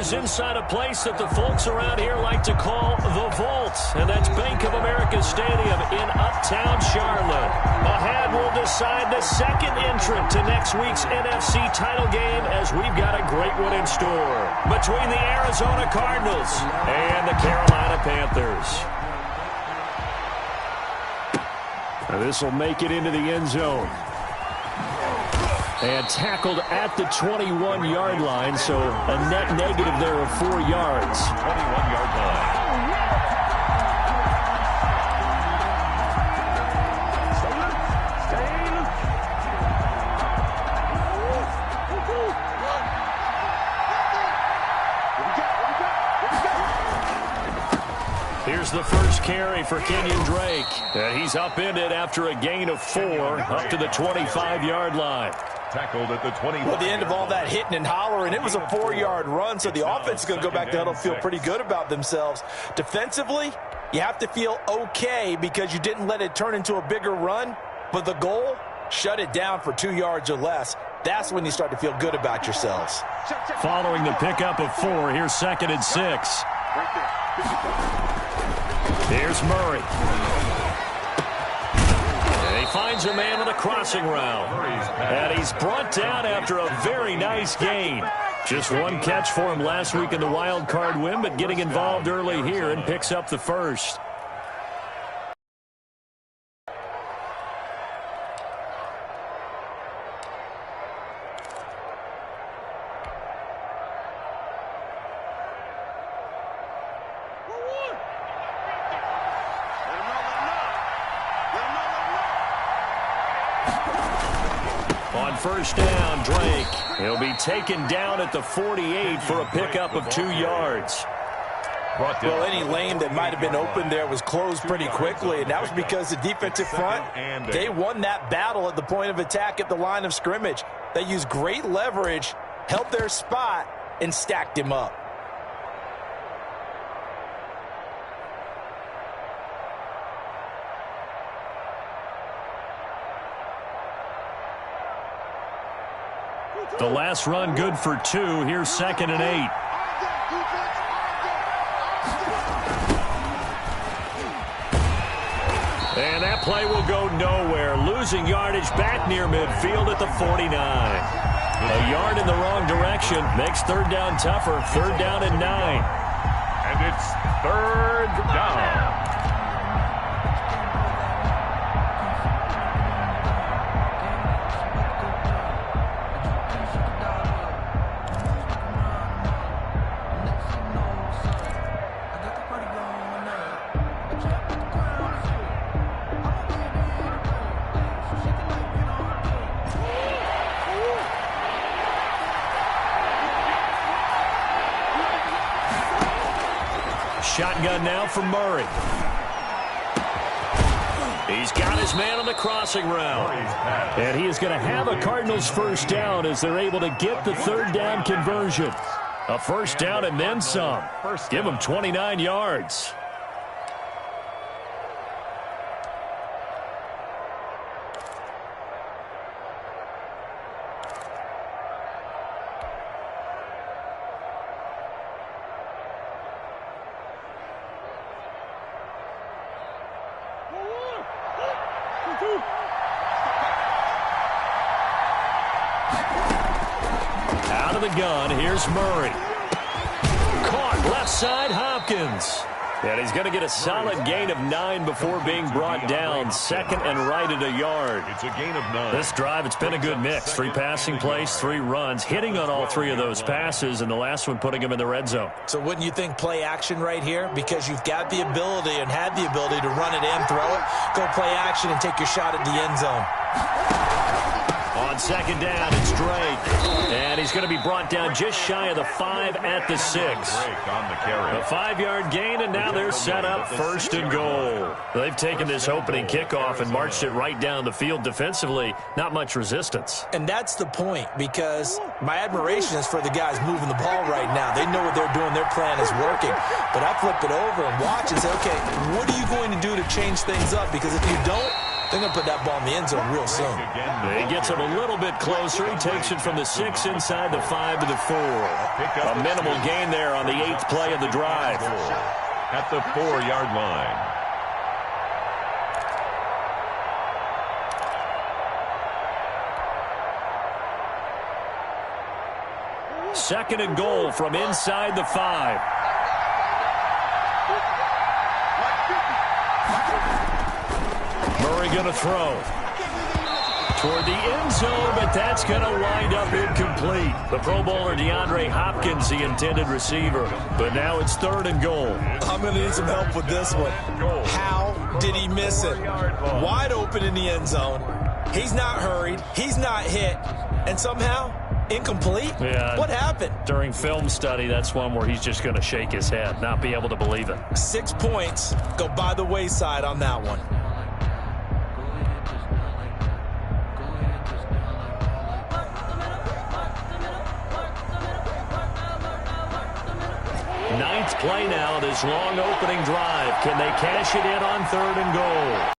is inside a place that the folks around here like to call the Vault, and that's Bank of America Stadium in Uptown Charlotte. Ahead, we'll decide the second entrant to next week's NFC title game, as we've got a great one in store between the Arizona Cardinals and the Carolina Panthers. Now this will make it into the end zone. And tackled at the 21-yard line, so a net negative there of 4 yards. 21-yard line. Here's the first carry for Kenyon Drake. And he's upended after a gain of 4 up to the 25-yard line. Tackled at the 20. Well, the end of all that hitting and hollering, it was a 4-yard run, so the offense is going to go back to huddle, feel pretty good about themselves. Defensively, you have to feel okay because you didn't let it turn into a bigger run, but the goal, shut it down for 2 yards or less. That's when you start to feel good about yourselves. Following the pickup of 4, here's 2nd and 6. Here's Murray. And he finds a man on the crossing route. And he's brought down after a very nice gain. Just one catch for him last week in the wild card win, but getting involved early here and picks up the first. First down, Drake. He'll be taken down at the 48 for a pickup of 2 yards. Well, any lane that might have been open there was closed pretty quickly, and that was because the defensive front, they won that battle at the point of attack at the line of scrimmage. They used great leverage, held their spot, and stacked him up. The last run good for 2. Here's 2nd and 8. And that play will go nowhere. Losing yardage back near midfield at the 49. A yard in the wrong direction makes 3rd down tougher. 3rd down and 9. And it's 3rd down. Shotgun now for Murray. He's got his man on the crossing route. And he is going to have a Cardinals first down as they're able to get the 3rd down conversion. A first down and then some. Give him 29 yards. Out of the gun, here's Murray. Caught left side, Hopkins. And he's going to get a solid gain of 9 before being brought down. 2nd and right at a yard. It's a gain of 9. This drive, it's been a good mix. 3 passing plays, 3 runs, hitting on all 3 of those passes, and the last one putting him in the red zone. So wouldn't you think play action right here? Because you've got the ability and had the ability to run it in, throw it, go play action, and take your shot at the end zone. On 2nd down, it's Drake. And he's going to be brought down just shy of the 5 at the 6. A 5-yard gain, and now they're set up 1st and goal. They've taken this opening kickoff and marched it right down the field defensively. Not much resistance. And that's the point, because my admiration is for the guys moving the ball right now. They know what they're doing. Their plan is working. But I flip it over and watch and say, okay, what are you going to do to change things up? Because if you don't, They're going to put that ball in the end zone real soon. He gets it a little bit closer. He takes it from the 6 inside the 5 to the 4. A minimal gain there on the 8th play of the drive. At the 4-yard line. Second and goal from inside the 5. Murray going to throw toward the end zone, but that's going to wind up incomplete. The Pro Bowler DeAndre Hopkins, the intended receiver, but now it's 3rd and goal. I'm going to need some help with this one. How did he miss it? Wide open in the end zone. He's not hurried. He's not hit. And somehow, incomplete? Yeah. What happened? During film study, that's one where he's just going to shake his head, not be able to believe it. 6 points go by the wayside on that one. Ninth play now, this long opening drive. Can they cash it in on 3rd and goal?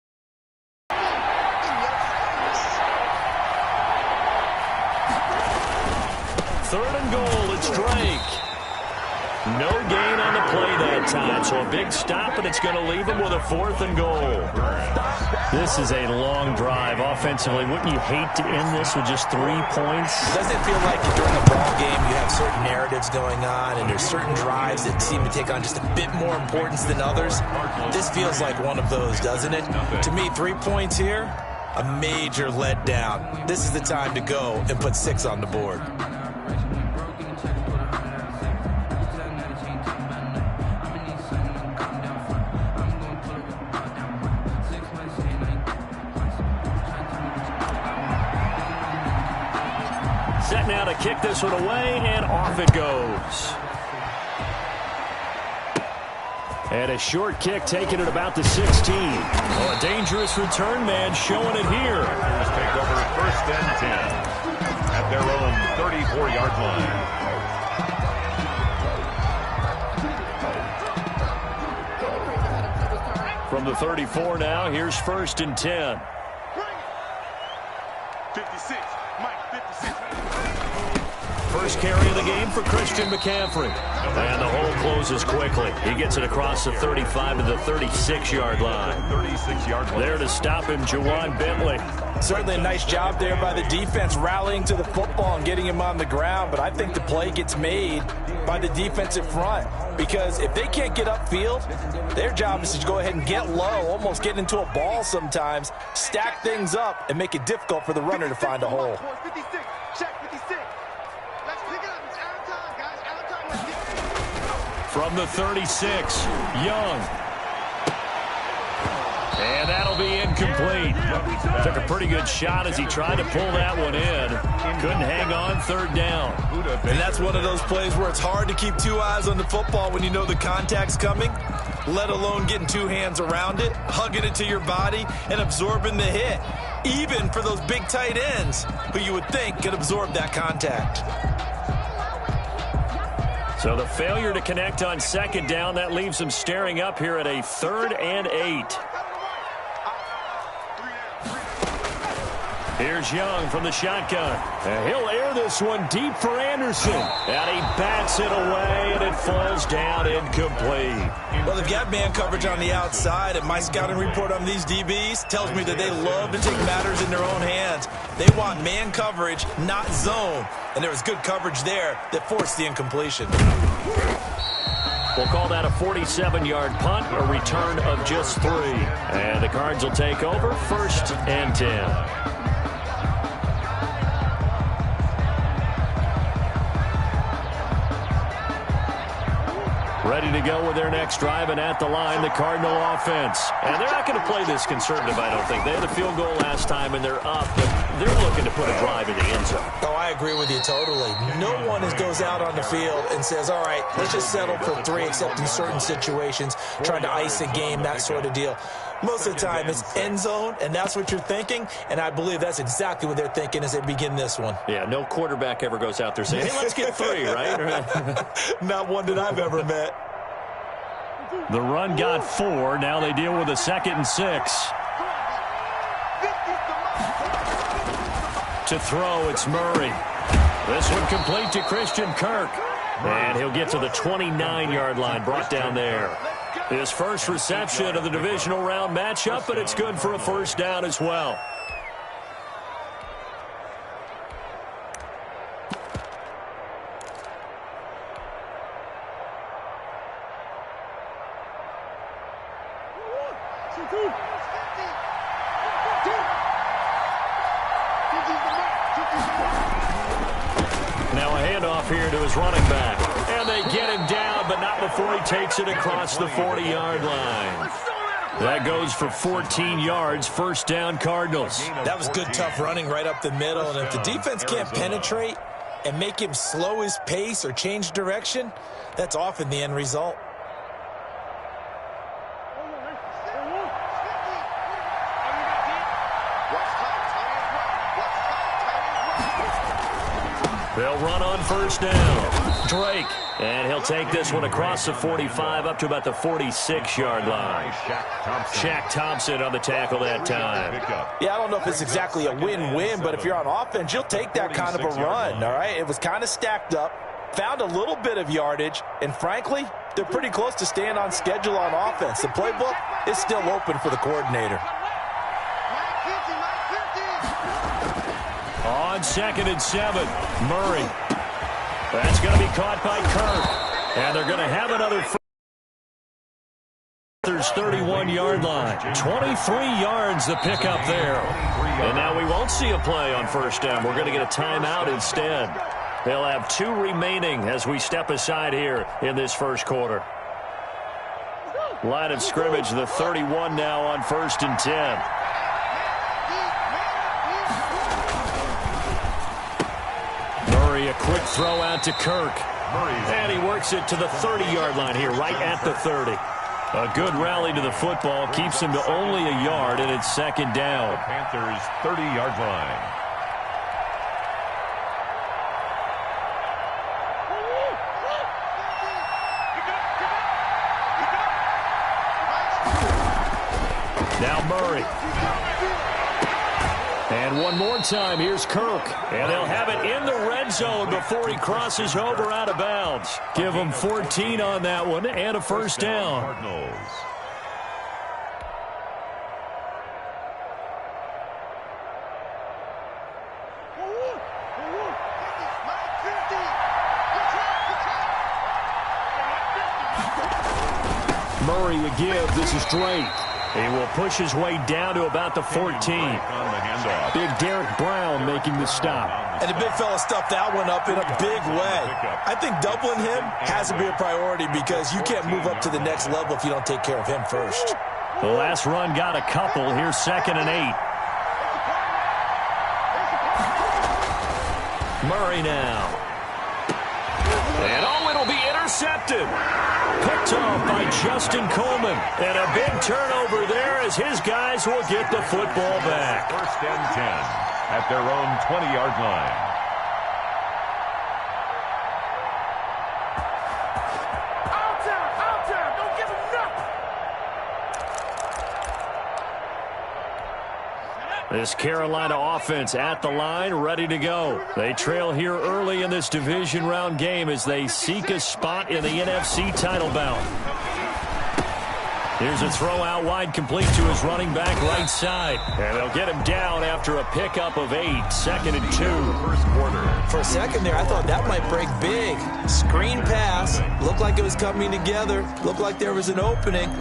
Third and goal, it's Drake. No gain on the play that time, so a big stop, and it's going to leave him with a 4th and goal. This is a long drive offensively. Wouldn't you hate to end this with just 3 points? Doesn't it feel like during a ball game you have certain narratives going on and there's certain drives that seem to take on just a bit more importance than others? This feels like one of those, doesn't it? To me, 3 points here, a major letdown. This is the time to go and put 6 on the board. Set now to kick this one away, and off it goes. And a short kick taken at about the 16. Oh, a dangerous return man showing it here. Let's take over 1st and 10 at their own 34-yard line. From the 34 now, here's 1st and 10. 56, Mike, 56. First carry of the game for Christian McCaffrey. And the hole closes quickly. He gets it across the 35 to the 36-yard line. 36-yard line. There to stop him, Juwan Bentley. Certainly a nice job there by the defense rallying to the football and getting him on the ground, but I think the play gets made by the defensive front because if they can't get upfield, their job is to go ahead and get low, almost get into a ball sometimes, stack things up, and make it difficult for the runner to find a hole. 56, check 56. Let's pick it up. It's out of time, guys. Out of time. Let's get it. From the 36, Young. And that'll be incomplete. Took a pretty good shot as he tried to pull that one in. Couldn't hang on 3rd down. And that's one of those plays where it's hard to keep 2 eyes on the football when you know the contact's coming, let alone getting 2 hands around it, hugging it to your body, and absorbing the hit. Even for those big tight ends who you would think could absorb that contact. So the failure to connect on 2nd down, that leaves him staring up here at a 3rd and 8. Here's Young from the shotgun. And he'll air this one deep for Anderson. And he bats it away, and it falls down incomplete. Well, they've got man coverage on the outside, and my scouting report on these DBs tells me that they love to take matters in their own hands. They want man coverage, not zone. And there was good coverage there that forced the incompletion. We'll call that a 47-yard punt, a return of just 3. And the Cards will take over 1st and 10. Ready to go with their next drive, and at the line, the Cardinal offense. And they're not going to play this conservative, I don't think. They had a field goal last time, and they're up, but they're looking to put a drive in the end zone. Oh, I agree with you totally. No one goes out on the field and says, all right, let's just settle for 3, except in certain situations, trying to ice a game, that sort of deal. Most of the time, it's end zone, and that's what you're thinking, and I believe that's exactly what they're thinking as they begin this one. Yeah, no quarterback ever goes out there saying, hey, let's get 3, right? Not one that I've ever met. The run got 4. Now they deal with a 2nd and 6. To throw, it's Murray. This one complete to Christian Kirk. And he'll get to the 29-yard line, brought down there. His first reception of the divisional round matchup, but it's good for a first down as well. Now a handoff here to his running back. And they get him down, but not before he takes it across the 40-yard line. That goes for 14 yards, first down Cardinals. That was good, tough running right up the middle. And if the defense can't penetrate and make him slow his pace or change direction, that's often the end result. They'll run on first down. Drake. And he'll take this one across the 45 up to about the 46-yard line. Shaq Thompson on the tackle that time. Yeah, I don't know if it's exactly a win-win, but if you're on offense, you'll take that kind of a run, all right? It was kind of stacked up, found a little bit of yardage, and frankly, they're pretty close to staying on schedule on offense. The playbook is still open for the coordinator. On 2nd and 7, Murray. That's going to be caught by Kirk. And they're going to have another 31-yard line. 23 yards the pickup there. And now we won't see a play on first down. We're going to get a timeout instead. They'll have 2 remaining as we step aside here in this first quarter. Line of scrimmage, the 31 now on 1st and 10. A quick throw out to Kirk. And he works it to the 30-yard line here, right at the 30. A good rally to the football keeps him to only a yard, and it's 2nd down. The Panthers' 30-yard line. Now Murray. And one more time, here's Kirk. And they'll have it in the red zone before he crosses over out of bounds. Give him 14 on that one and a first down. Cardinals. Murray a give. This is Drake. He will push his way down to about the 14. Big Derek Brown making the stop. And the big fella stuffed that one up in a big way. I think doubling him has to be a priority because you can't move up to the next level if you don't take care of him first. The last run got a couple. Here's 2nd and 8. Murray now. And oh, it'll be intercepted. Picked off by Justin Coleman. And a big turnover there as his guys will get the football back. 1st and 10 at their own 20-yard line. Out time. Don't give him nothing. This Carolina offense at the line, ready to go. They trail here early in this division round game as they seek a spot in the NFC title bout. Here's a throw out wide, complete to his running back right side. And they'll get him down after a pickup of 8, 2nd and 2. First quarter. For a second there, I thought that might break big. Screen pass. Looked like it was coming together. Looked like there was an opening.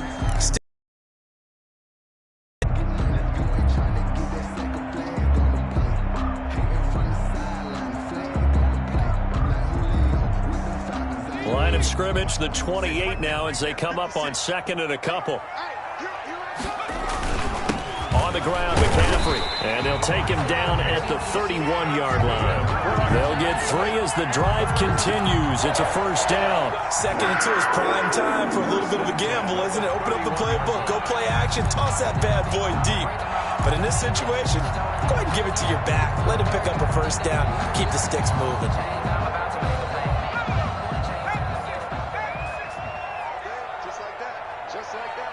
Line of scrimmage, the 28 now as they come up on 2nd and a couple. On the ground, McCaffrey. And they'll take him down at the 31-yard line. They'll get 3 as the drive continues. It's a first down. 2nd and 2 is prime time for a little bit of a gamble, isn't it? Open up the playbook, go play action, toss that bad boy deep. But in this situation, go ahead and give it to your back. Let him pick up a first down. Keep the sticks moving. Just like that.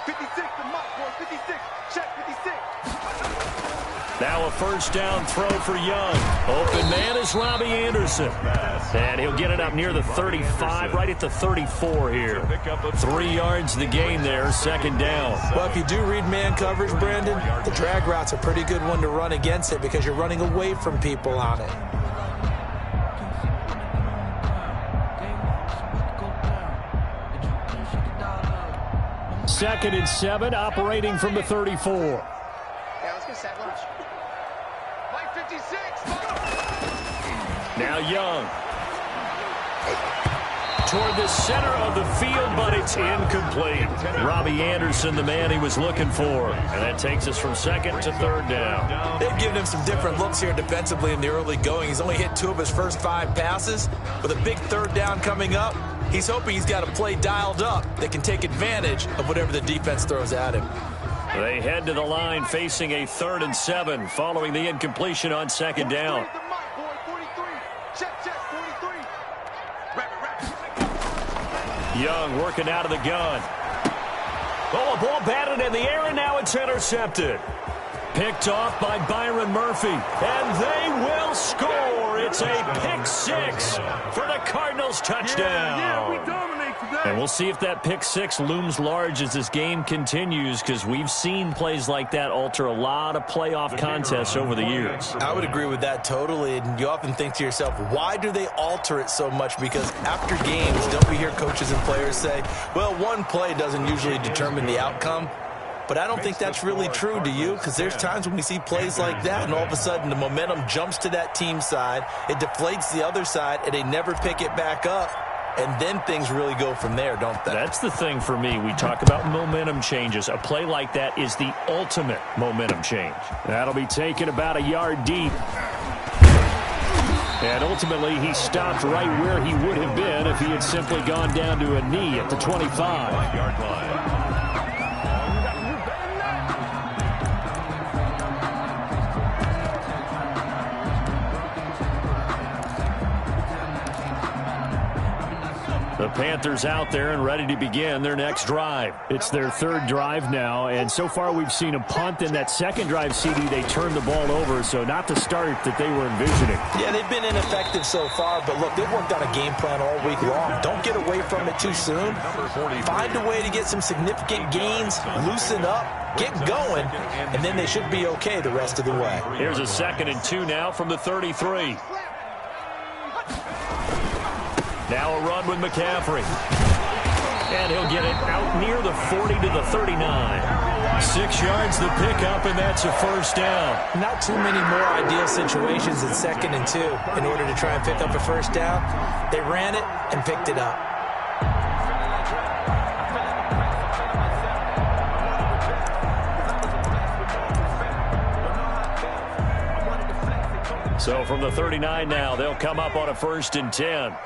56, the mark, boy. 56. Check 56. Now a first down throw for Young. Open man is Robbie Anderson. And he'll get it up near the 35, right at the 34 here. 3 yards the gain there, second down. Well, if you do read man coverage, Brandon, the drag route's a pretty good one to run against it because you're running away from people on it. Second and 7, operating from the 34. Yeah, let's get set lunch. Mike 56. Now Young. Toward the center of the field, but it's incomplete. Robbie Anderson, the man he was looking for. And that takes us from second to third down. They've given him some different looks here defensively in the early going. He's only hit 2 of his first 5 passes. With a big third down coming up, he's hoping he's got a play dialed up that can take advantage of whatever the defense throws at him. They head to the line facing a 3rd and 7 following the incompletion on second down. Young working out of the gun. Oh, a ball batted in the air, and now it's intercepted. Picked off by Byron Murphy, and they will score. It's a pick 6 for the Cardinals touchdown. Yeah, we dominate today. And we'll see if that pick 6 looms large as this game continues, because we've seen plays like that alter a lot of playoff contests over the years. I would agree with that totally, and you often think to yourself, why do they alter it so much? Because after games, don't we hear coaches and players say, well, one play doesn't usually determine the outcome? But I don't think that's really true, do you? Because there's times when we see plays like that, and all of a sudden the momentum jumps to that team side, it deflates the other side, and they never pick it back up. And then things really go from there, don't they? That's the thing for me. We talk about momentum changes. A play like that is the ultimate momentum change. That'll be taken about a yard deep. And ultimately, he stopped right where he would have been if he had simply gone down to a knee at the 25-yard line. The Panthers out there and ready to begin their next drive. It's their 3rd drive now, and so far we've seen a punt. In that second drive, CD, they turned the ball over, so not the start that they were envisioning. Yeah, they've been ineffective so far, but look, they've worked on a game plan all week long. Don't get away from it too soon. Find a way to get some significant gains, loosen up, get going, and then they should be okay the rest of the way. Here's a 2nd and 2 now from the 33. Now a run with McCaffrey. And he'll get it out near the 40 to the 39. 6 yards the pickup, and that's a first down. Not too many more ideal situations in 2nd and 2 in order to try and pick up a first down. They ran it and picked it up. So from the 39 now, they'll come up on a 1st and 10.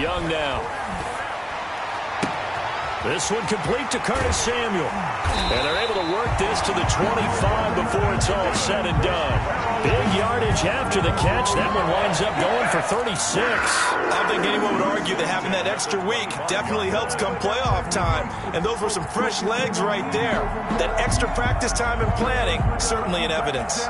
Young now. This one complete to Curtis Samuel. And they're able to work this to the 25 before it's all said and done. Big yardage after the catch. That one winds up going for 36. I don't think anyone would argue that having that extra week definitely helps come playoff time. And those were some fresh legs right there. That extra practice time and planning, certainly in evidence.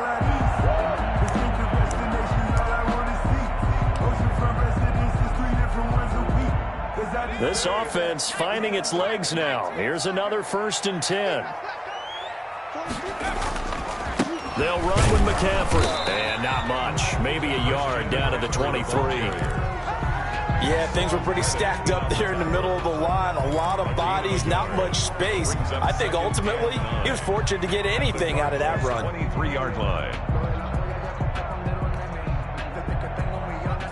This offense finding its legs now. Here's another 1st and 10. They'll run with McCaffrey. And not much. Maybe a yard down to the 23. Yeah, things were pretty stacked up there in the middle of the line. A lot of bodies, not much space. I think ultimately he was fortunate to get anything out of that run. 23-yard line.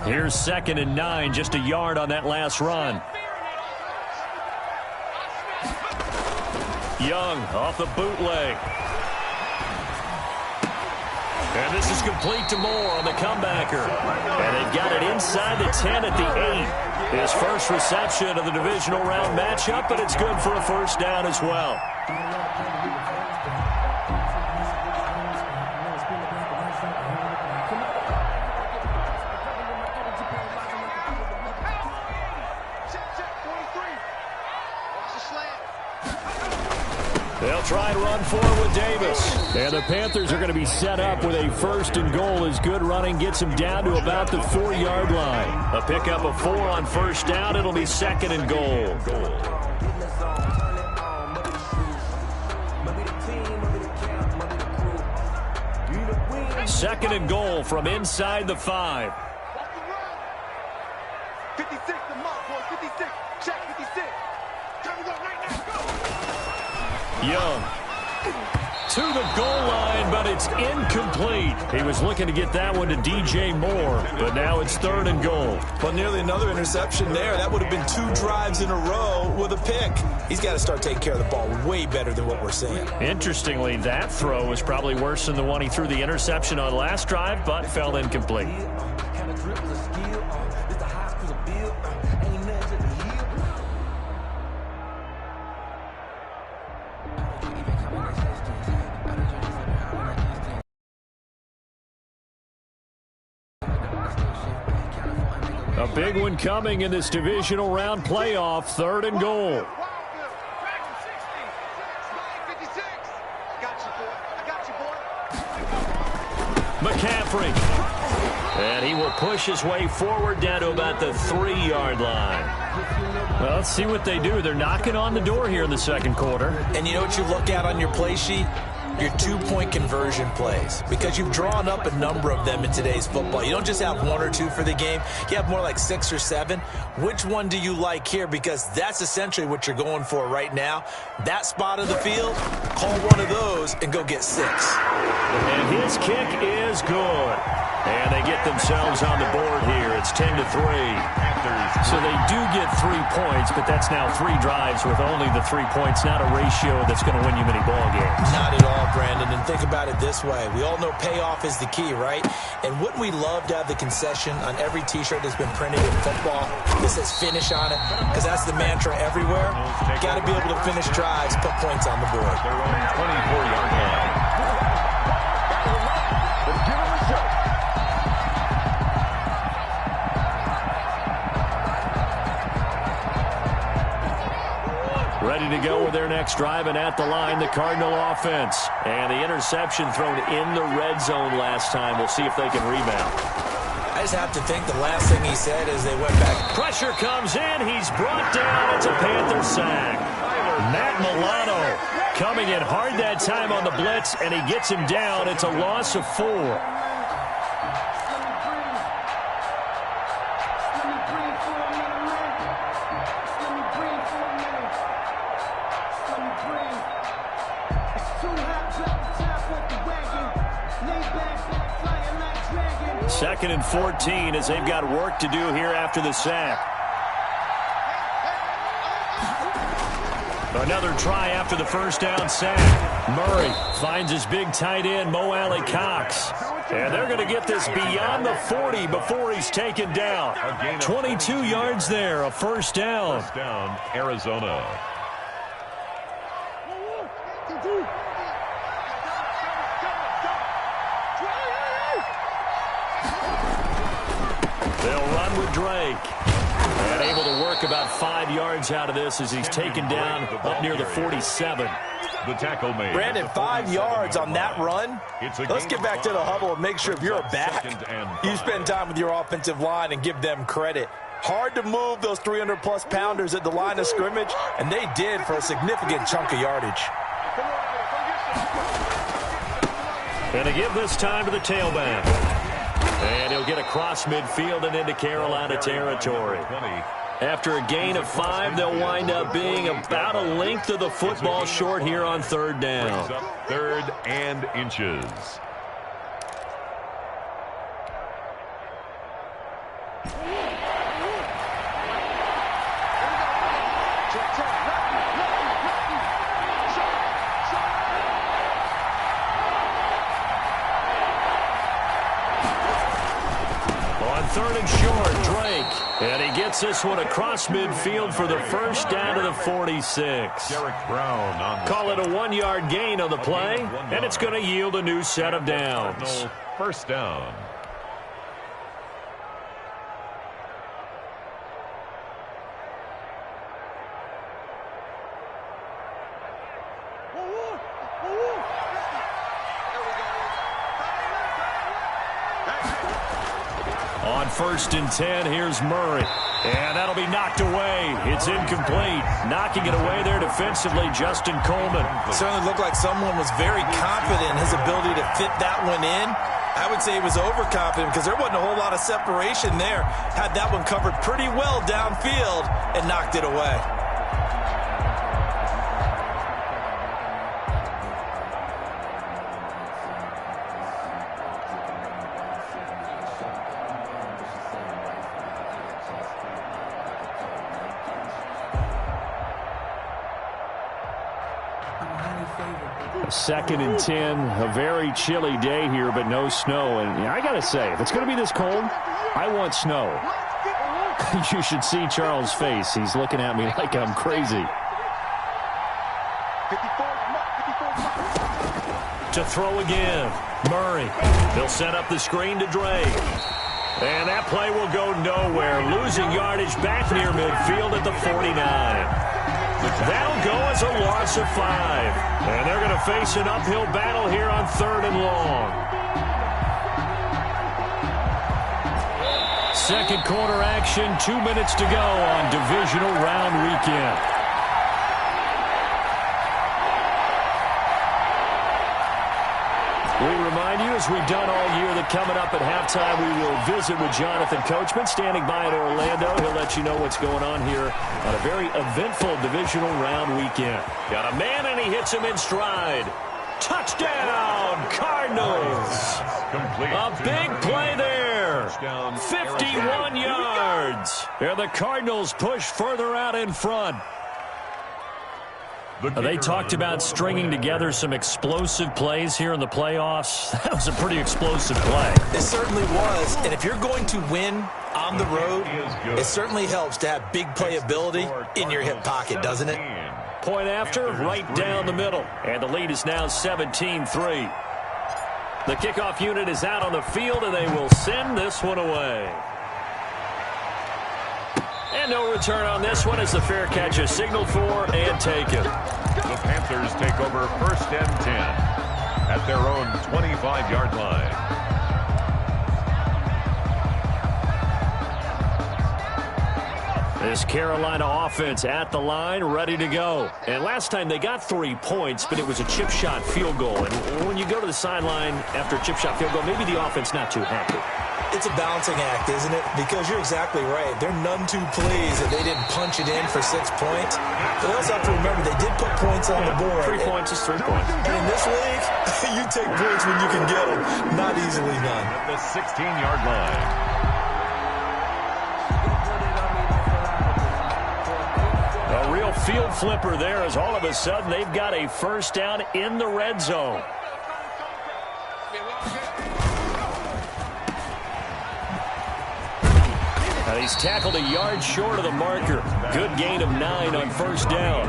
Here's 2nd and 9, just a yard on that last run. Young off the bootleg. And this is complete to Moore on the comebacker. And they've got it inside the 10 at the 8. His first reception of the divisional round matchup, but it's good for a first down as well. They'll try and run forward with Davis. And the Panthers are going to be set up with a 1st and goal as good running gets them down to about the 4-yard line. A pickup of 4 on 1st down. It'll be 2nd and goal. 2nd and goal from inside the 5. 56 the mark, boy. 56. Check 56. Time to go right now. Go. Young to the goal line, but it's incomplete. He was looking to get that one to DJ Moore, but now it's 3rd and goal. Well, nearly another interception there. That would have been 2 drives in a row with a pick. He's got to start taking care of the ball way better than what we're seeing. Interestingly, that throw was probably worse than the one he threw the interception on last drive, but fell incomplete. A big one coming in this divisional round playoff, 3rd and goal. McCaffrey. And he will push his way forward down to about the 3-yard line. Well, let's see what they do. They're knocking on the door here in the 2nd quarter. And you know what you look at on your play sheet? Your 2-point conversion plays, because you've drawn up a number of them in today's football. You don't just have 1 or 2 for the game. You have more like 6 or 7. Which one do you like here? Because that's essentially what you're going for right now. That spot of the field, call one of those and go get 6. And his kick is good. And they get themselves on the board here. It's 10-3. So they do get 3 points, but that's now 3 drives with only the 3 points, not a ratio that's going to win you many ball games. Not at all, Brandon. And think about it this way. We all know payoff is the key, right? And wouldn't we love to have the concession on every T-shirt that's been printed in football that says finish on it? Because that's the mantra everywhere. Got to be able to finish drives, put points on the board. Their own 24-yard line. Ready to go with their next drive, and at the line, the Cardinal offense. And the interception thrown in the red zone last time. We'll see if they can rebound. I just have to think the last thing he said is they went back. Pressure comes in. He's brought down. It's a Panther sack. Matt Milano coming in hard that time on the blitz, and he gets him down. It's a loss of 4. Second and 14 as they've got work to do here after the sack. Another try after the 1st down sack. Murray finds his big tight end, Mo Alley Cox. And they're going to get this beyond the 40 before he's taken down. 22 yards there, a 1st down. 1st down, Arizona. They'll run with Drake. And able to work about 5 yards out of this as he's taken down up near the 47. The tackle made. Brandon, 5 yards on that run. Let's get back to the huddle and make sure if you're a back, you spend time with your offensive line and give them credit. Hard to move those 300-plus pounders at the line of scrimmage, and they did for a significant chunk of yardage. And to give this time to the tailback. And he'll get across midfield and into Carolina territory. After a gain of 5, they'll wind up being about a length of the football short here on 3rd down. 3rd and inches. On 3rd and short, Drake. And he gets this one across midfield for the 1st down to the 46. Derek Brown on Call it a 1-yard gain on the play, and it's going to yield a new set of downs. 1st down. 1st and 10. Here's Murray. And that'll be knocked away. It's incomplete. Knocking it away there defensively, Justin Coleman. It certainly looked like someone was very confident in his ability to fit that one in. I would say he was overconfident because there wasn't a whole lot of separation there. Had that one covered pretty well downfield and knocked it away. Second and 10, a very chilly day here, but no snow. And I got to say, if it's going to be this cold, I want snow. You should see Charles' face. He's looking at me like I'm crazy. To throw again, Murray. They'll set up the screen to Drake. And that play will go nowhere. Losing yardage back near midfield at the 49. That'll go as a loss of 5. And they're going to face an uphill battle here on 3rd and long. Second quarter action, 2 minutes to go on divisional round weekend. We remind you, as we've done all year, that coming up at halftime, we will visit with Jonathan Coachman, standing by in Orlando. He'll let you know what's going on here on a very eventful divisional round weekend. Got a man, and he hits him in stride. Touchdown, Cardinals. A big play there. 51 yards. And the Cardinals push further out in front. They talked about stringing together some explosive plays here in the playoffs. That was a pretty explosive play. It certainly was. And if you're going to win on the road, it certainly helps to have big playability in your hip pocket, doesn't it? Point after, right down the middle. And the lead is now 17-3. The kickoff unit is out on the field, and they will send this one away. And no return on this one as the fair catch is signaled for and taken. The Panthers take over 1st and 10 at their own 25-yard line. This Carolina offense at the line, ready to go. And last time they got 3 points, but it was a chip shot field goal. And when you go to the sideline after a chip shot field goal, maybe the offense not too happy. It's a balancing act, isn't it? Because you're exactly right. They're none too pleased that they didn't punch it in for 6 points. But they also have to remember they did put points on the board. 3 points is 3 points. And in this league, you take points when you can get them. Not easily done. At the 16-yard line. A real field flipper there as all of a sudden they've got a first down in the red zone. And he's tackled a yard short of the marker. Good gain of 9 on first down.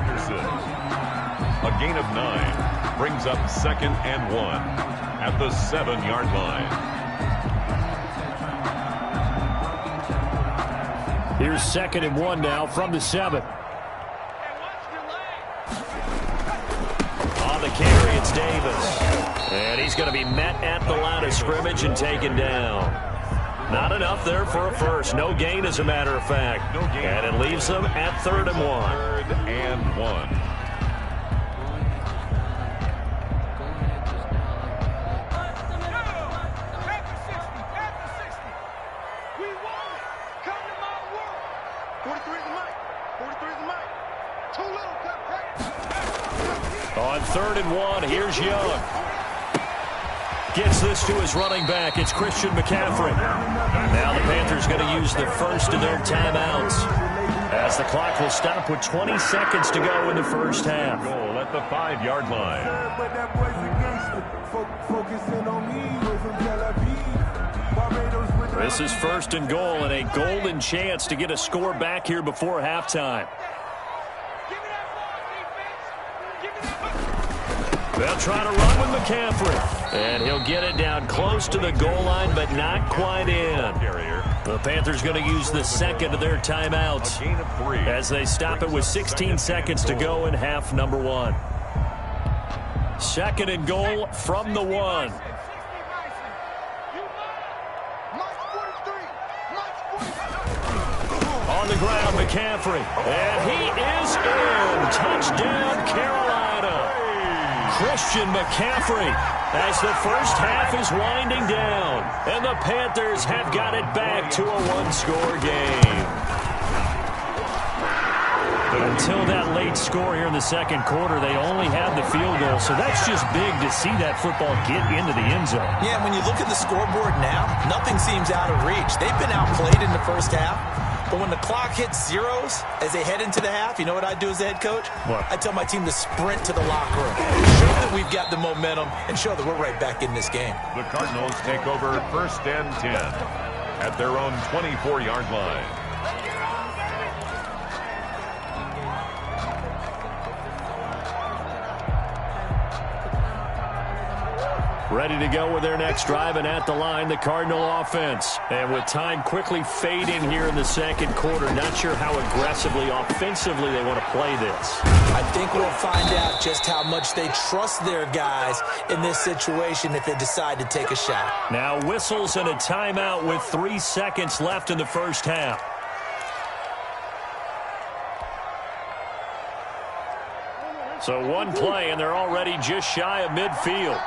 A gain of 9 brings up 2nd and 1 at the 7-yard line. Here's 2nd and 1 now from the 7. On the carry, it's Davis. And he's going to be met at the line of scrimmage and taken down. Not enough there for a first. No gain, as a matter of fact. No gain. And it leaves them at 3rd and 1. 3rd and 1. On 3rd and 1, here's Young. Gets this to his running back. It's Christian McCaffrey. Now the Panthers going to use the first of their timeouts as the clock will stop with 20 seconds to go in the first half. Goal at the 5-yard line. This is 1st and goal and a golden chance to get a score back here before halftime. They'll try to run with McCaffrey. And he'll get it down close to the goal line, but not quite in. The Panthers going to use the second of their timeouts as they stop it with 16 seconds to go in half number 1. 2nd and goal from the 1. on the ground, McCaffrey. And he is in. Touchdown, Carolina. Christian McCaffrey as the first half is winding down. And the Panthers have got it back to a one-score game. Until that late score here in the second quarter, they only had the field goal. So that's just big to see that football get into the end zone. Yeah, when you look at the scoreboard now, nothing seems out of reach. They've been outplayed in the first half. But when the clock hits zeros as they head into the half, you know what I do as the head coach? What? I tell my team to sprint to the locker room. Show that we've got the momentum and show that we're right back in this game. The Cardinals take over 1st and 10 at their own 24-yard line. Ready to go with their next drive, and at the line, the Cardinal offense. And with time quickly fading here in the second quarter, not sure how aggressively, offensively they want to play this. I think we'll find out just how much they trust their guys in this situation if they decide to take a shot. Now whistles and a timeout with 3 seconds left in the first half. So one play, and they're already just shy of midfield.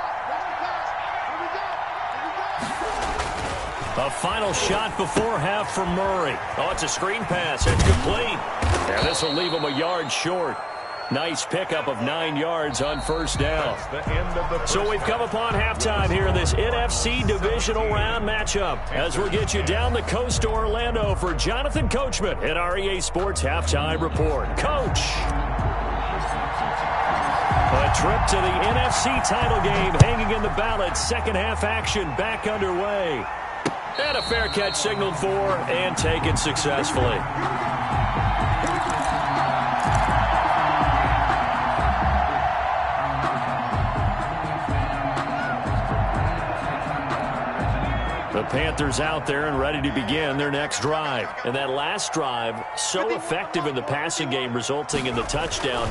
A final shot before half from Murray. Oh, it's a screen pass. It's complete. And this will leave him a yard short. Nice pickup of 9 yards on first down. So we've come upon halftime here in this NFC divisional round matchup. As we'll get you down the coast to Orlando for Jonathan Coachman at our EA Sports Halftime Report. Coach! A trip to the NFC title game hanging in the balance. Second half action back underway. And a fair catch signaled for and taken successfully. The Panthers out there and ready to begin their next drive. And that last drive, so effective in the passing game, resulting in the touchdown.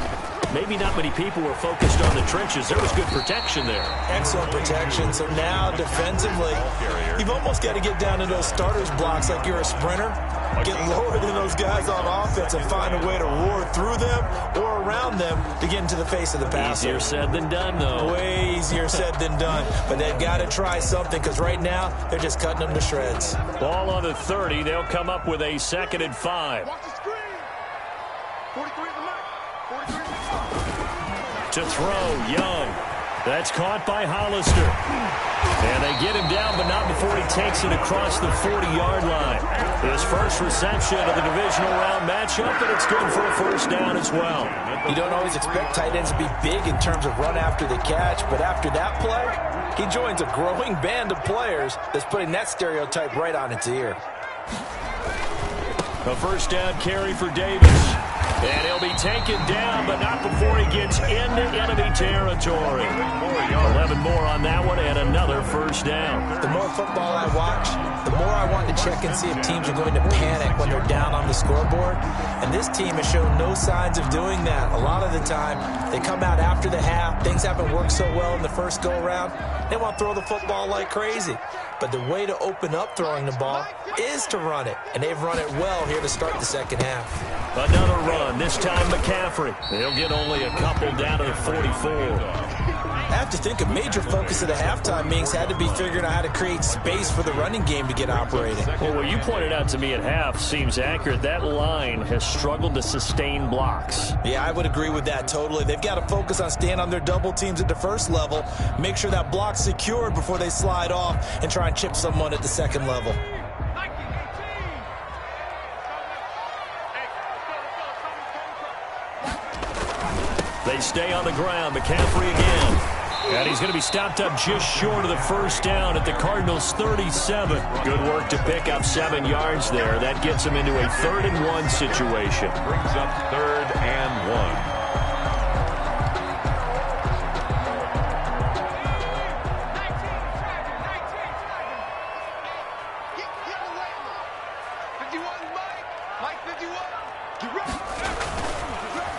Maybe not many people were focused on the trenches. There was good protection there. Excellent protection. So now defensively, you've almost got to get down to those starters blocks like you're a sprinter. Get lower than those guys on offense and find a way to roar through them or around them to get into the face of the passer. Easier said than done, though. Way easier said than done. But they've got to try something because right now they're just cutting them to shreds. Ball on the 30. They'll come up with a 2nd and 5. Watch the screen. 43 is the mark. 43 is the mark. To throw, Young. That's caught by Hollister. And they get him down, but not before he takes it across the 40-yard line. His first reception of the divisional round matchup, and it's good for a first down as well. You don't always expect tight ends to be big in terms of run after the catch, but after that play, he joins a growing band of players that's putting that stereotype right on its ear. A first down carry for Davis. And he'll be taken down, but not before he gets into enemy territory. 11 more on that one, and another first down. The more football I watch, the more I want to check and see if teams are going to panic when they're down on the scoreboard. And this team has shown no signs of doing that. A lot of the time, they come out after the half. Things haven't worked so well in the first go-around. They want to throw the football like crazy. But the way to open up throwing the ball is to run it. And they've run it well here to start the second half. Another run, this time McCaffrey. They'll get only a couple down to the 44. I have to think a major focus of the halftime meetings had to be figuring out how to create space for the running game to get operating. Well, what you pointed out to me at half seems accurate. That line has struggled to sustain blocks. Yeah, I would agree with that totally. They've got to focus on staying on their double teams at the first level, make sure that block's secured before they slide off and try and chip someone at the second level. They stay on the ground. McCaffrey again. And he's going to be stopped up just short of the first down at the Cardinals' 37. Good work to pick up 7 yards there. That gets him into a 3rd and 1 situation. Brings up 3rd and 1.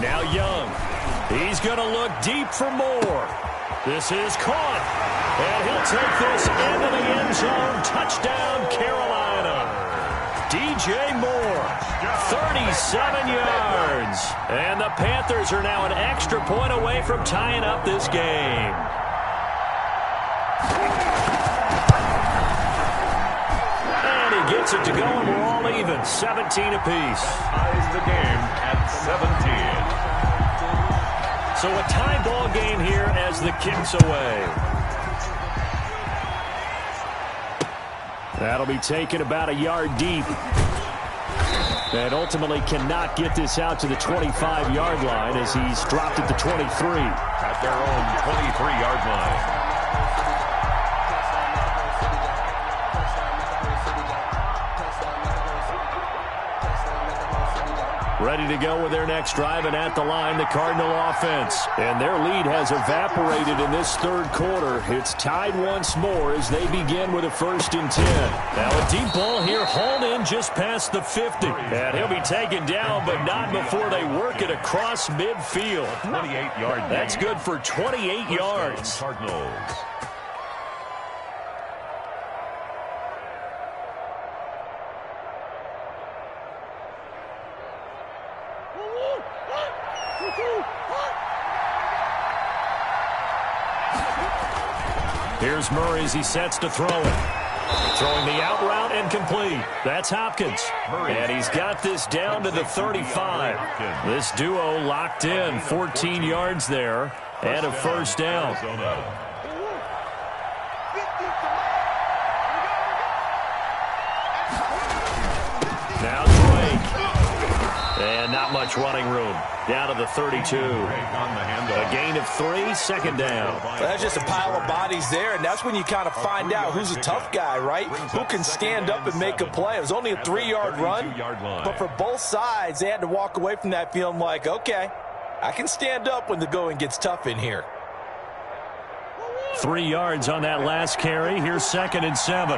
Now Young. He's going to look deep for more. This is caught. And he'll take this into the end zone. Touchdown, Carolina. DJ Moore. 30 7 yards. And the Panthers are now an extra point away from tying up this game. And he gets it to go, and we're all even, 17 apiece. Ties the game at 17. So a tie ball game here as the kick's away. That'll be taken about a yard deep. And ultimately cannot get this out to the 25-yard line as he's dropped at the 23. At their own 23-yard line. Ready to go with their next drive, and at the line, the Cardinal offense. And their lead has evaporated in this third quarter. It's tied once more as they begin with a 1st and 10. Now a deep ball here, hauled in just past the 50. And he'll be taken down, but not before they work it across midfield. 28-yard. That's good for 28 yards. Cardinals. Here's Murray as he sets to throw it. Throwing the out route and complete. That's Hopkins. And he's got this down to the 35. This duo locked in, 14 yards there, and a 1st down. Now Drake. And not much running room. Down to the 32. A gain of 3, 2nd down. Well, that's just a pile of bodies there, and that's when you kind of find out who's a tough guy, right? Who can stand up and make a play. It was only a 3-yard run, but for both sides, they had to walk away from that feeling like, okay, I can stand up when the going gets tough in here. 3 yards on that last carry. Here's 2nd and 7.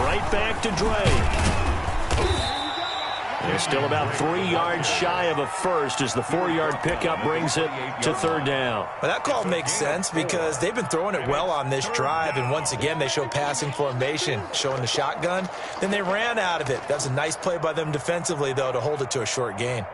Right back to Drake. They're still about 3 yards shy of a 1st as the 4-yard pickup brings it to 3rd down. Well, that call makes sense because they've been throwing it well on this drive, and once again they show passing formation, showing the shotgun. Then they ran out of it. That's a nice play by them defensively, though, to hold it to a short gain.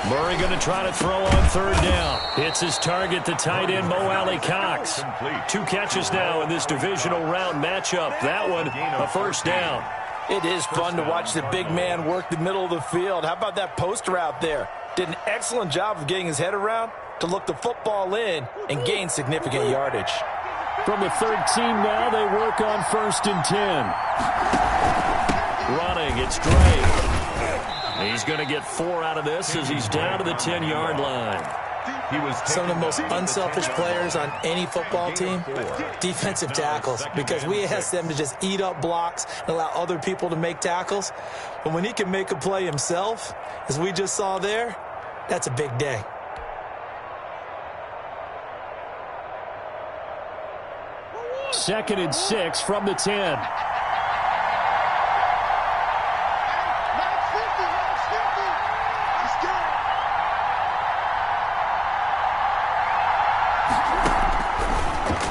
Murray going to try to throw on 3rd down. Hits his target, the tight end, Mo Alley-Cox. 2 catches now in this divisional round matchup. That one, a 1st down. It is fun to watch the big man work the middle of the field. How about that post route there? Did an excellent job of getting his head around to look the football in and gain significant yardage. From the 13 now, they work on 1st and 10. Running, it's Drake. He's going to get 4 out of this as he's down to the 10-yard line. Some of the most unselfish players on any football team, defensive tackles, because we ask them to just eat up blocks and allow other people to make tackles. But when he can make a play himself, as we just saw there, that's a big day. Second and 6 from the 10.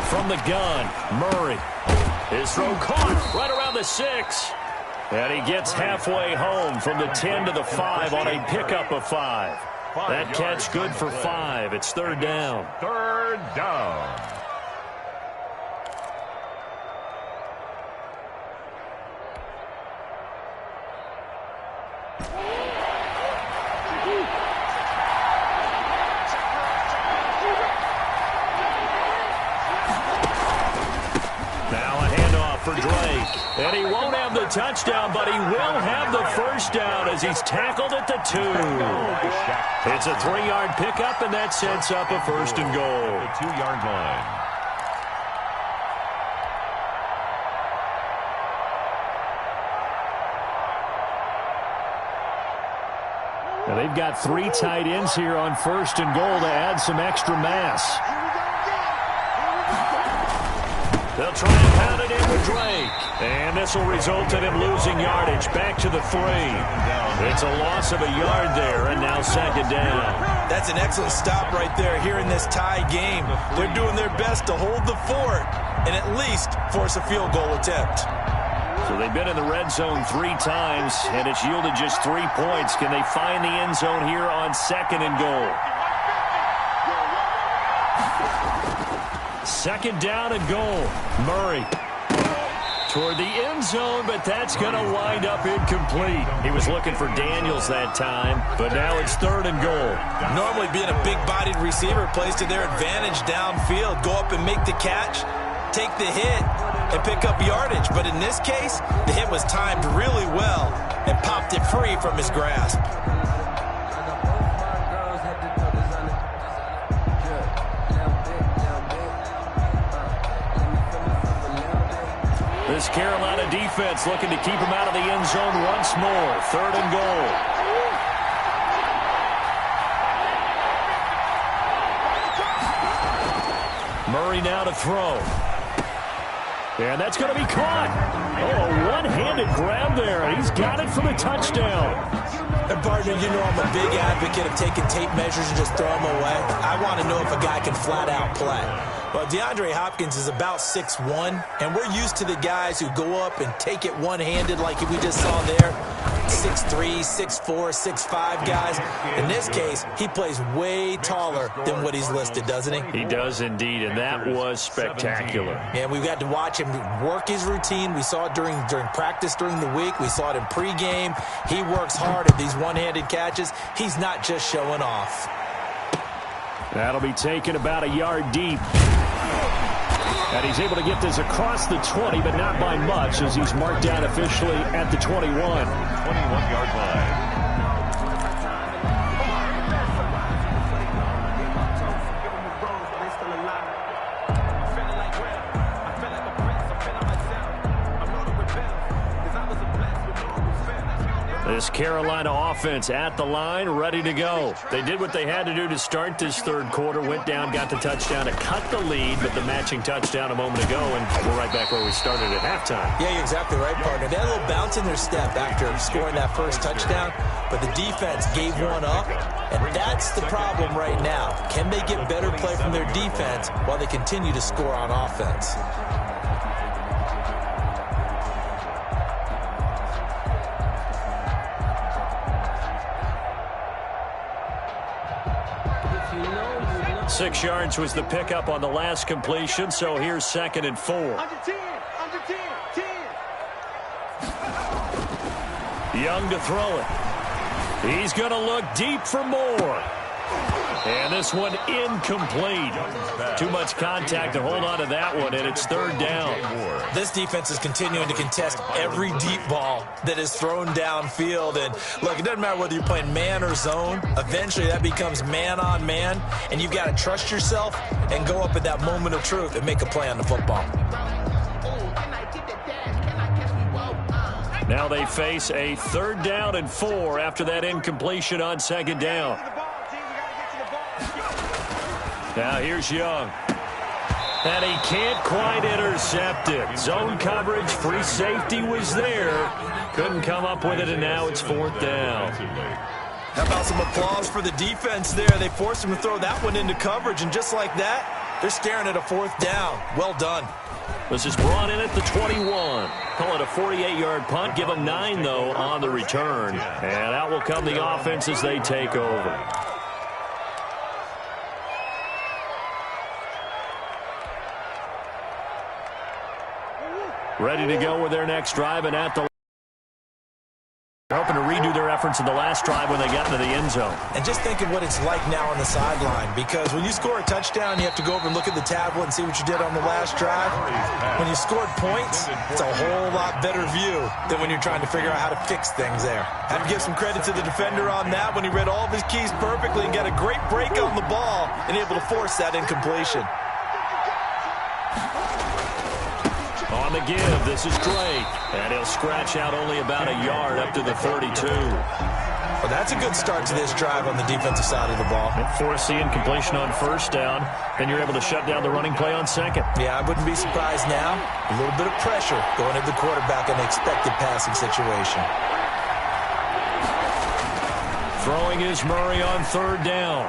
From the gun, Murray. His throw caught right around the 6. And he gets halfway home from the 10 to the 5 on a pickup of 5. That catch good for 5. It's 3rd down. 3rd down. And he won't have the touchdown, but he will have the 1st down as he's tackled at the 2. It's a 3-yard pickup, and that sets up a 1st and goal. The 2-yard line. Now they've got 3 tight ends here on 1st and goal to add some extra mass. They'll try and pound it in with Drake. And this will result in him losing yardage. Back to the 3. It's a loss of a yard there, and now second down. That's an excellent stop right there here in this tie game. They're doing their best to hold the fort and at least force a field goal attempt. So they've been in the red zone 3 times, and it's yielded just 3 points. Can they find the end zone here on second and goal? Second down and goal. Murray toward the end zone, but that's going to wind up incomplete. He was looking for Daniels that time, but now it's third and goal. Normally being a big-bodied receiver plays to their advantage downfield. Go up and make the catch, take the hit, and pick up yardage. But in this case, the hit was timed really well and popped it free from his grasp. This Carolina defense looking to keep him out of the end zone once more. Third and goal. Murray now to throw. And that's going to be caught. Oh, a one-handed grab there. He's got it for the touchdown. And partner, you know I'm a big advocate of taking tape measures and just throw them away. I want to know if a guy can flat-out play. Well, DeAndre Hopkins is about 6'1", and we're used to the guys who go up and take it one-handed like we just saw there. 6'3", 6'4", 6'5" guys. In this case, he plays way taller than what he's listed, doesn't he? He does indeed, and that was spectacular. And we've got to watch him work his routine. We saw it during practice during the week. We saw it in pregame. He works hard at these one-handed catches. He's not just showing off. That'll be taken about a yard deep. And he's able to get this across the 20, but not by much, as he's marked down officially at the 21. 21-yard line. This Carolina offense at the line, ready to go. They did what they had to do to start this third quarter, went down, got the touchdown to cut the lead, but the matching touchdown a moment ago, and we're right back where we started at halftime. Yeah, you're exactly right, partner. They had a little bounce in their step after scoring that first touchdown, but the defense gave one up, and that's the problem right now. Can they get better play from their defense while they continue to score on offense? Six yards was the pickup on the last completion, so here's second and 4. Under 10, 10. Young to throw it. He's going to look deep for more. And this one incomplete. Too much contact to hold on to that one, and it's third down. This defense is continuing to contest every deep ball that is thrown downfield. And look, it doesn't matter whether you're playing man or zone. Eventually that becomes man on man, and you've got to trust yourself and go up at that moment of truth and make a play on the football. Now they face a third down and 4 after that incompletion on second down. Now here's Young. And he can't quite intercept it. Zone coverage, free safety was there. Couldn't come up with it, and now it's fourth down. How about some applause for the defense there? They forced him to throw that one into coverage, and just like that, they're staring at a fourth down. Well done. This is brought in at the 21. Call it a 48-yard punt. Give them 9, though, on the return. And out will come the offense as they take over. Ready to go with their next drive, and at the hoping to redo their efforts in the last drive when they got into the end zone. And just think of what it's like now on the sideline, because when you score a touchdown, you have to go over and look at the tablet and see what you did on the last drive. When you scored points, it's a whole lot better view than when you're trying to figure out how to fix things there. I have to give some credit to the defender on that when he read all of his keys perfectly and got a great break on the ball and able to force that incompletion. On the give, this is Drake. And he'll scratch out only about a yard up to the 32. Well, that's That's a good start to this drive on the defensive side of the ball. Force the incompletion on first down, then you're able to shut down the running play on second. Yeah, I wouldn't be surprised now. A little bit of pressure going at the quarterback in an expected passing situation. Throwing is Murray on third down.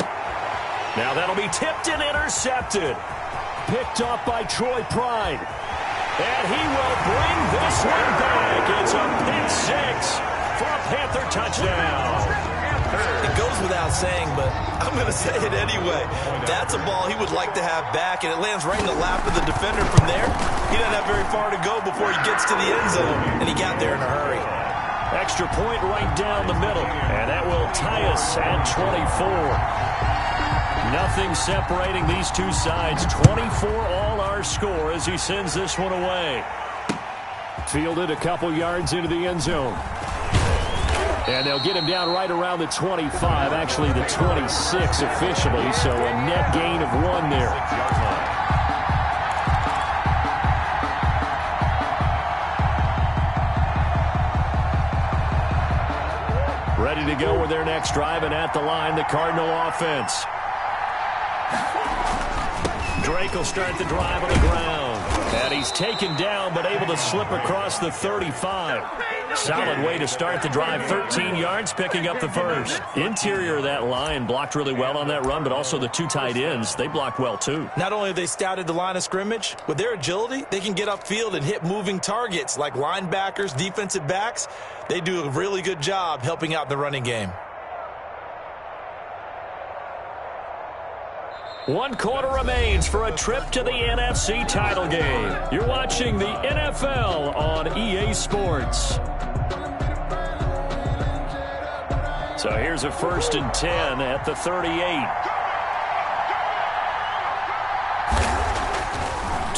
Now that'll be tipped and intercepted. Picked up by Troy Pride. And he will bring this one back. It's a pick six for a Panther touchdown. It goes without saying, but I'm going to say it anyway. That's a ball he would like to have back, and it lands right in the lap of the defender from there. He doesn't have very far to go before he gets to the end zone, and he got there in a hurry. Extra point right down the middle, and that will tie us at 24. Nothing separating these two sides. 24 all our score as he sends this one away. Fielded a couple yards into the end zone. And they'll get him down right around the 25, actually the 26 officially, so a net gain of 1 there. Ready to go with their next drive, and at the line, the Cardinal offense. Drake will start the drive on the ground. And he's taken down, but able to slip across the 35. Solid way to start the drive. 13 yards, picking up the first. Interior of that line blocked really well on that run, but also the two tight ends, they blocked well too. Not only have they scouted the line of scrimmage, with their agility, they can get upfield and hit moving targets like linebackers, defensive backs. They do a really good job helping out the running game. 1 quarter remains for a trip to the NFC title game. You're watching the NFL on EA Sports. So here's a 1st and 10 at the 38.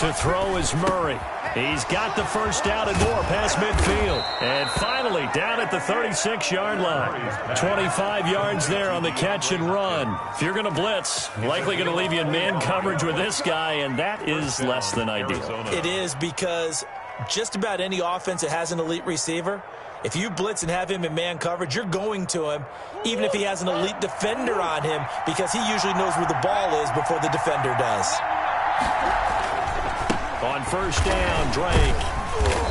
To throw is Murray. He's got the first down and more past midfield. And finally down at the 36-yard line. 25 yards there on the catch and run. If you're going to blitz, likely going to leave you in man coverage with this guy, and that is less than ideal. It is, because just about any offense that has an elite receiver, if you blitz and have him in man coverage, you're going to him, even if he has an elite defender on him, because he usually knows where the ball is before the defender does. On first down, Drake.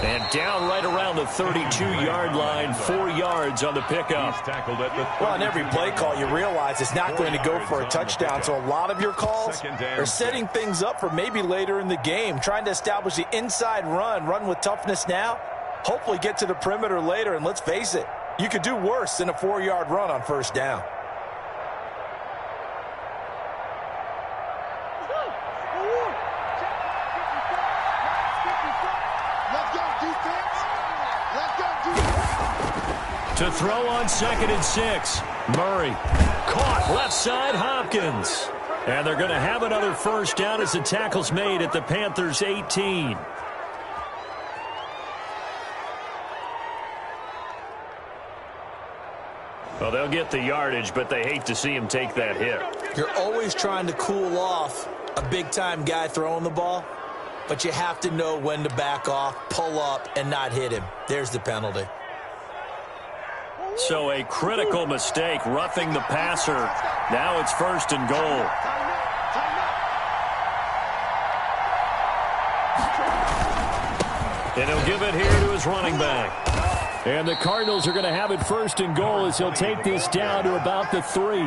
And down right around the 32-yard line, 4 yards on the pickup. Well, on every play call, you realize it's not going to go for a touchdown, so a lot of your calls are setting things up for maybe later in the game, trying to establish the inside run with toughness now, hopefully get to the perimeter later, and let's face it, you could do worse than a 4-yard run on first down. To throw on 2nd and 6. Murray caught left side, Hopkins. And they're going to have another first down as the tackle's made at the Panthers' 18. Well, they'll get the yardage, but they hate to see him take that hit. You're always trying to cool off a big-time guy throwing the ball, but you have to know when to back off, pull up, and not hit him. There's the penalty. So a critical mistake, roughing the passer. Now it's 1st and goal. And he'll give it here to his running back. And the Cardinals are going to have it 1st and goal as he'll take this down to about the 3.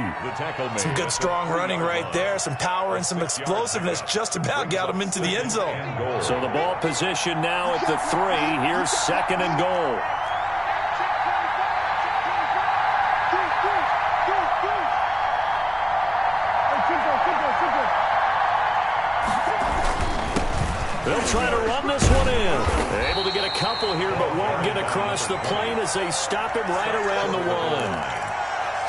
Some good strong running right there. Some power and some explosiveness just about got him into the end zone. So the ball position now at the 3. Here's 2nd and goal. They'll try to run this one in. Able to get a couple here, but won't get across the plane as they stop him right around the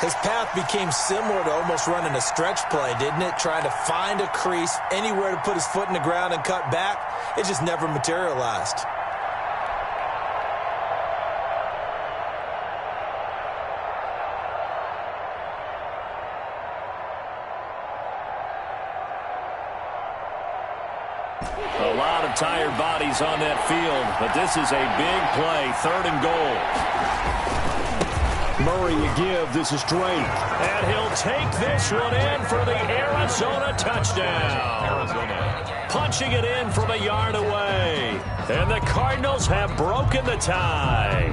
1. His path became similar to almost running a stretch play, didn't it? Trying to find a crease, anywhere to put his foot in the ground and cut back. It just never materialized. A lot of tired bodies on that field, but this is a big play, 3rd and goal. Murray you give. This is Drake. And he'll take this one in for the Arizona touchdown. Arizona. Punching it in from a yard away. And the Cardinals have broken the tie.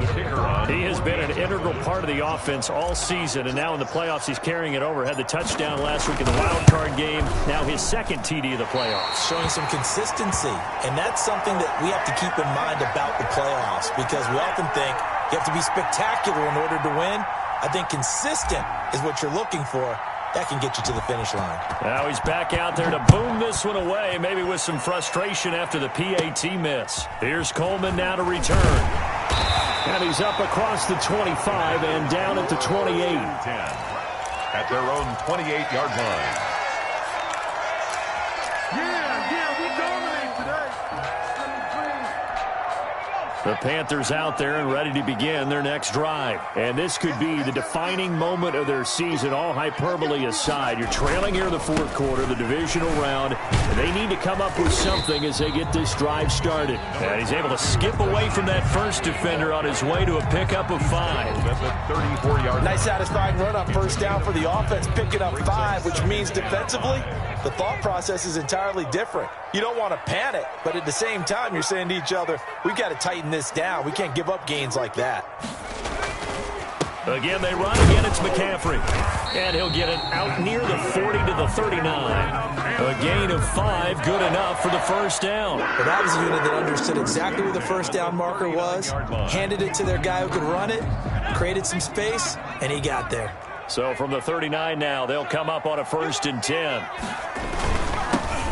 He has been an integral part of the offense all season, and now in the playoffs he's carrying it over. Had the touchdown last week in the wild card game. Now his second TD of the playoffs. Showing some consistency, and that's something that we have to keep in mind about the playoffs, because we often think you have to be spectacular in order to win. I think consistent is what you're looking for. That can get you to the finish line. Now he's back out there to boom this one away, maybe with some frustration after the PAT miss. Here's Coleman now to return. And he's up across the 25 and down at the 28. 10 at their own 28-yard line. Yeah, we dominate today. The Panthers out there and ready to begin their next drive. And this could be the defining moment of their season, all hyperbole aside. You're trailing here in the fourth quarter, the divisional round. And they need to come up with something as they get this drive started. And he's able to skip away from that first defender on his way to a pickup of 5. That's a 34-yard. Nice satisfying run on first down for the offense, picking up 5, which means defensively, the thought process is entirely different. You don't want to panic, but at the same time, you're saying to each other, we've got to tighten this down. We can't give up gains like that. Again, they run. Again, it's McCaffrey. And he'll get it out near the 40 to the 39. A gain of 5, good enough for the first down. But that was a unit that understood exactly where the first down marker was, handed it to their guy who could run it, created some space, and he got there. So from the 39 now, they'll come up on a 1st and 10.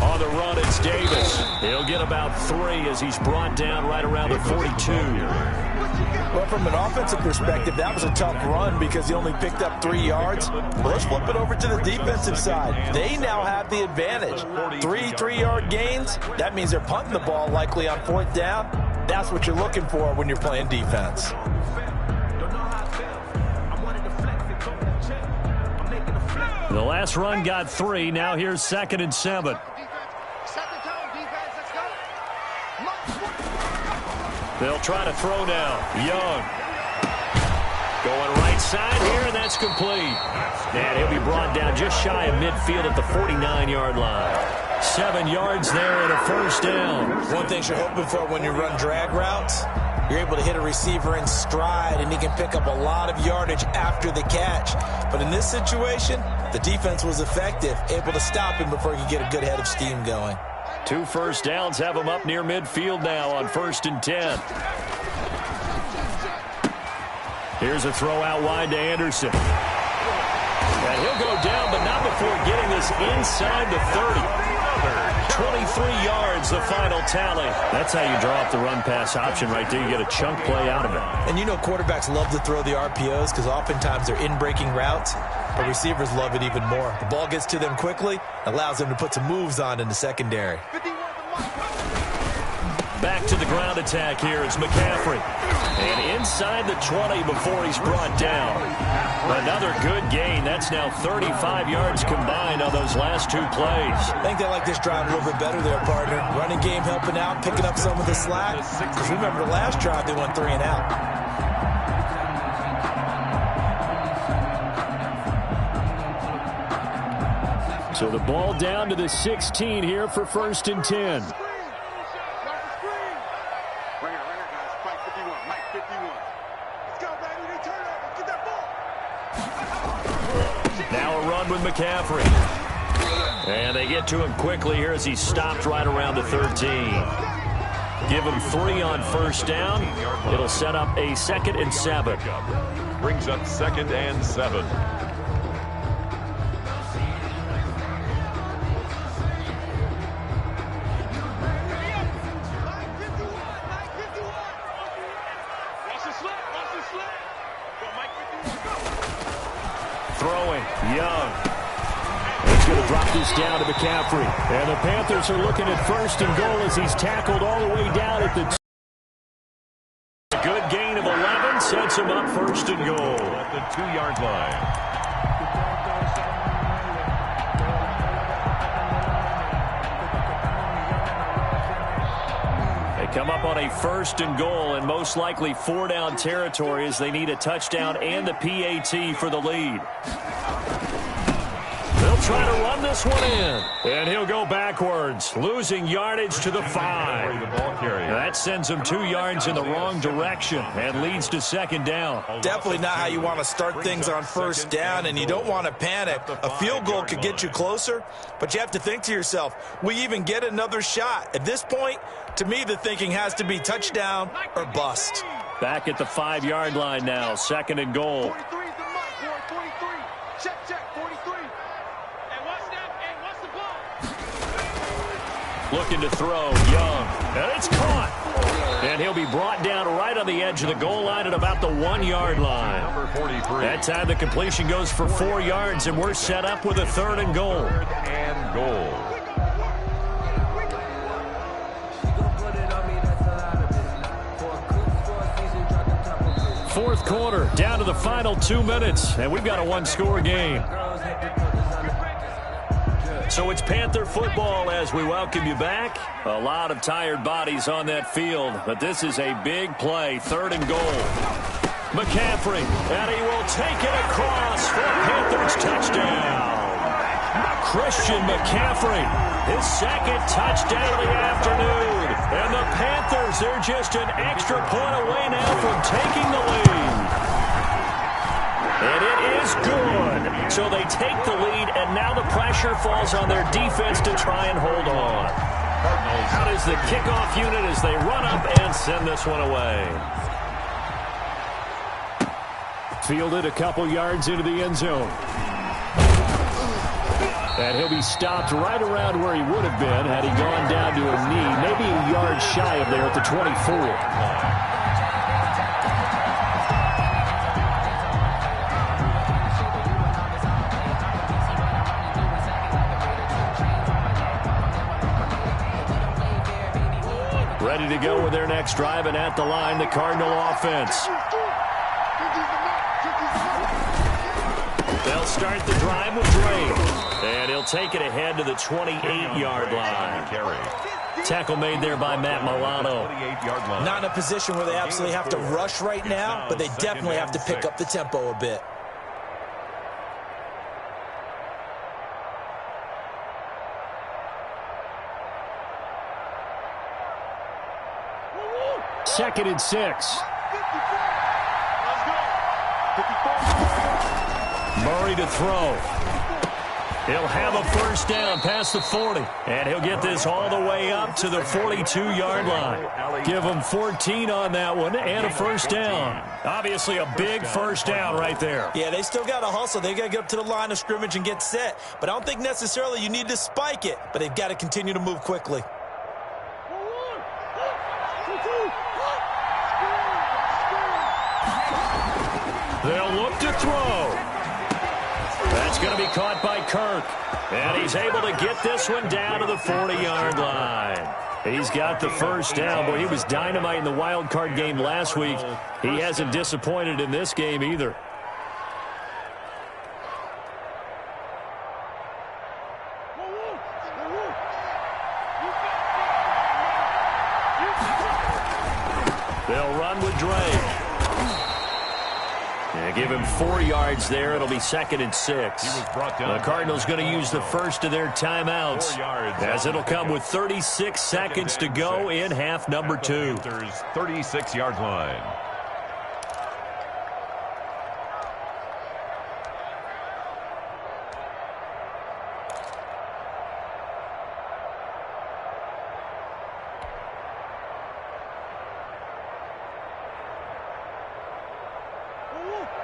On the run, it's Davis. He'll get about 3 as he's brought down right around the 42. Well, from an offensive perspective, that was a tough run because he only picked up 3 yards. Well, let's flip it over to the defensive side. They now have the advantage. 3 3-yard gains. That means they're punting the ball likely on 4th down. That's what you're looking for when you're playing defense. The last run got 3. Now here's 2nd and 7. They'll try to throw now. Young. Going right side here, and that's complete. And he'll be brought down just shy of midfield at the 49-yard line. 7 yards there and a 1st down. One thing you're hoping for when you run drag routes, you're able to hit a receiver in stride, and he can pick up a lot of yardage after the catch. But in this situation, the defense was effective, able to stop him before he could get a good head of steam going. 2 first downs have him up near midfield now on 1st and 10. Here's a throw out wide to Anderson. And he'll go down, but not before getting this inside the 30. 23 yards, the final tally. That's how you draw up the run-pass option right there. You get a chunk play out of it. And you know quarterbacks love to throw the RPOs because oftentimes they're in-breaking routes, but receivers love it even more. The ball gets to them quickly, allows them to put some moves on in the secondary. Back to the ground attack here. It's McCaffrey. And inside the 20 before he's brought down. Another good gain. That's now 35 yards combined on those last 2 plays. I think they like this drive a little bit better there, partner. Running game helping out, picking up some of the slack. Because remember the last drive, they went 3 and out. So the ball down to the 16 here for 1st and 10. Now a run with McCaffrey. And they get to him quickly here as he's stopped right around the 13. Give him 3 on 1st down. It'll set up a 2nd and 7. Brings up 2nd and 7. Throwing, Young. He's going to drop this down to McCaffrey. And the Panthers are looking at 1st and goal as he's tackled all the way down at the... A good gain of 11 sets him up 1st and goal. At the 2-yard line. They come up on a 1st and goal and most likely 4-down territory as they need a touchdown and the PAT for the lead. They'll try to run this one in. And he'll go backwards, losing yardage to the 5. That sends him 2 yards in the wrong direction and leads to 2nd down. Definitely not how you want to start things on 1st down, and you don't want to panic. A field goal could get you closer, but you have to think to yourself, we even get another shot. At this point, to me, the thinking has to be touchdown or bust. Back at the 5-yard line now, 2nd and goal. 43 is the mark, boy. 43. Check, 43. And what's that? And what's the ball? Looking to throw, Young. And it's caught. And he'll be brought down right on the edge of the goal line at about the 1-yard line. Number 43. That time the completion goes for 4 yards, and we're set up with a 3rd and goal. 3rd and goal. Fourth quarter, down to the final 2 minutes, and we've got a 1-score game. So it's Panther football as we welcome you back. A lot of tired bodies on that field, but this is a big play, 3rd and goal. McCaffrey, and he will take it across for a Panthers touchdown. Christian McCaffrey, his 2nd touchdown of the afternoon. And the Panthers, they're just an extra point away now from taking the lead. And it is good. So they take the lead, and now the pressure falls on their defense to try and hold on. How does the kickoff unit as they run up and send this one away? Fielded a couple yards into the end zone. And he'll be stopped right around where he would have been had he gone down to a knee, maybe a yard shy of there at the 24. Ready to go with their next drive, and at the line, the Cardinal offense. They'll start the drive with Drake. And he'll take it ahead to the 28-yard line. Tackle made there by Matt Milano. Not in a position where they absolutely have to rush right now, but they definitely have to pick up the tempo a bit. Second and 6. Murray to throw. He'll have a 1st down past the 40. And he'll get this all the way up to the 42-yard line. Give him 14 on that one and a 1st down. Obviously a big 1st down right there. Yeah, they still got to hustle. They got to get up to the line of scrimmage and get set. But I don't think necessarily you need to spike it. But they've got to continue to move quickly. They'll look to throw. That's going to be caught by Kirk. And he's able to get this one down to the 40-yard line. He's got the 1st down. Boy, he was dynamite in the wild card game last week. He hasn't disappointed in this game either. They'll run with Drake. Give him 4 yards there. It'll be 2nd and 6. The Cardinals going to use the first of their timeouts as it'll come with 36 seconds to go in half number 2. 36-yard line.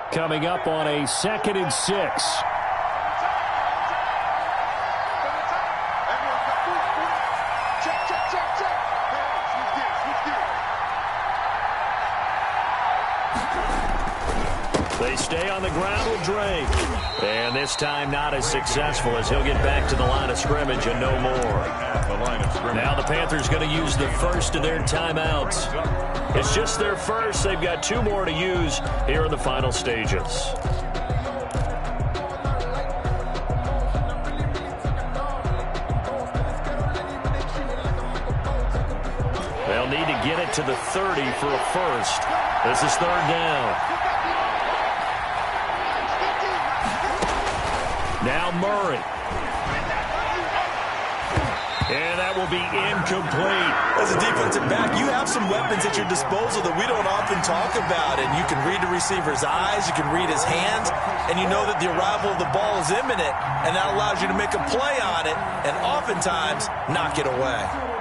Coming up on a 2nd and 6. They stay on the ground with Drake. And this time not as successful as he'll get back to the line of scrimmage and no more. Now the Panthers going to use the first of their timeouts. It's just their first. They've got 2 more to use here in the final stages. They'll need to to the 30 for a first. This is third down. Now Murray. And that will be incomplete. As a defensive back, you have some weapons at your disposal that we don't often talk about. And you can read the receiver's eyes, you can read his hands, and you know that the arrival of the ball is imminent, and that allows you to make a play on it and oftentimes knock it away.